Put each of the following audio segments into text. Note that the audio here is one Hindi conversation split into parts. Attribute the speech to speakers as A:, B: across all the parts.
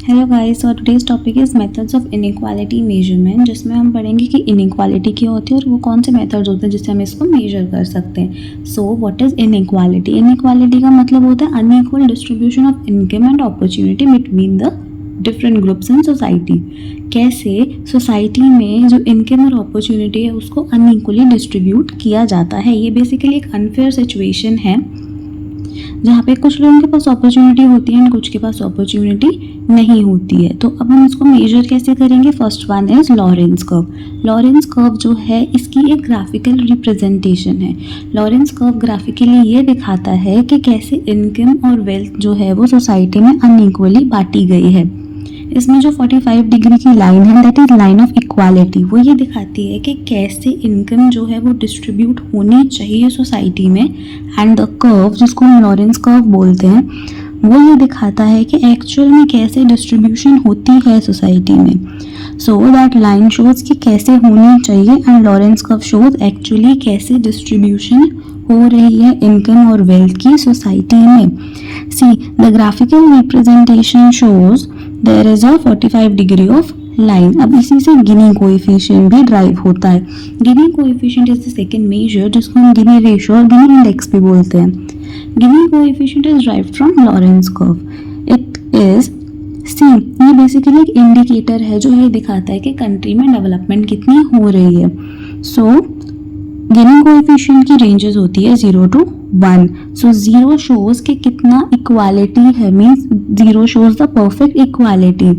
A: हेलो गाइस, और today's topic is methods of inequality measurement, जिसमें हम पढ़ेंगे कि इनइक्वालिटी क्या होती है और वो कौन से मेथड्स होते हैं जिससे हम इसको मेजर कर सकते हैं। So what is inequality? Inequality का मतलब होता है unequal distribution of income and opportunity between the different groups in society. कैसे सोसाइटी में जो इनकम और अपॉर्चुनिटी है उसको अनइक्वली डिस्ट्रीब्यूट किया जाता है। ये बेसिकली एक अनफेयर सिचुएशन है जहाँ पे कुछ लोगों के पास अपॉर्चुनिटी होती है एंड कुछ के पास अपॉर्चुनिटी नहीं होती है। तो अब हम इसको मेजर कैसे करेंगे? First one is Lawrence curve. Lawrence curve जो है इसकी एक ग्राफिकल रिप्रेजेंटेशन है। लॉरेंस कर्व ग्राफिकली ये दिखाता है कि कैसे इनकम और वेल्थ जो है वो सोसाइटी में अनइक्वली बांटी गई है। इसमें जो 45 डिग्री की लाइन है that is line of equality, वो ये दिखाती है कि कैसे इनकम जो है वो डिस्ट्रीब्यूट होनी चाहिए सोसाइटी में। एंड द कर्व, जिसको हम लॉरेंस कर्व बोलते हैं, वो ये दिखाता है कि एक्चुअल में कैसे डिस्ट्रीब्यूशन होती है सोसाइटी में। सो दैट लाइन शोज कि कैसे होनी चाहिए and Lorenz curve shows actually कैसे डिस्ट्रीब्यूशन हो रही है इनकम और वेल्थ की सोसाइटी में। See the graphical representation shows there is a 45 degree of line. अब इसी से गिनी कोएफिशिएंट भी ड्राइव होता है। Gini coefficient is the second measure, जिसको हम गिनी रेशियो और गिनी इंडेक्स भी बोलते हैं। Gini coefficient is derived from Lorenz curve. It is see, ये बेसिकली एक इंडिकेटर है जो ये दिखाता है कि कंट्री में डेवलपमेंट कितनी हो रही है। सो गिनी कोएफिशिएंट की रेंजेस होती है 0 to 1। सो 0 शोज कि कितना इक्वालिटी है, means 0 shows the perfect equality,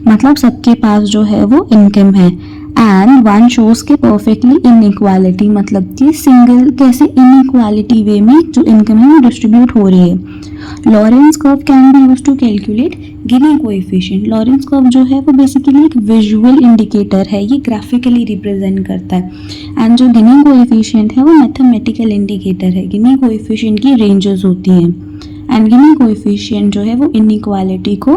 A: मतलब सबके पास जो है वो इनकम है। एंड 1 शोज के परफेक्टली इनइक्वालिटी, मतलब कि सिंगल कैसे इनइक्वालिटी वे में जो इनकम है वो डिस्ट्रीब्यूट हो रही है। Lorenz curve can be used to calculate Gini coefficient. Lorenz curve जो है वो बेसिकली एक विजुअल इंडिकेटर है, ये ग्राफिकली रिप्रेजेंट करता है। एंड जो गिनी कोएफिशिएंट है वो मैथमेटिकल इंडिकेटर है। गिनी कोएफिशिएंट की रेंजेस होती हैं एंड गिनी कोएफिशिएंट जो है वो इनइक्वालिटी को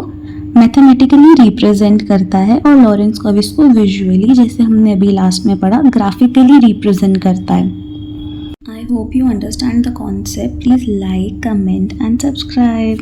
A: मैथमेटिकली रिप्रेजेंट करता है और लॉरेंस कर्व इसको विजुअली, जैसे हमने अभी लास्ट में पढ़ा, ग्राफिकली रिप्रेजेंट करता है। I hope you understand the concept. Please like, comment and subscribe.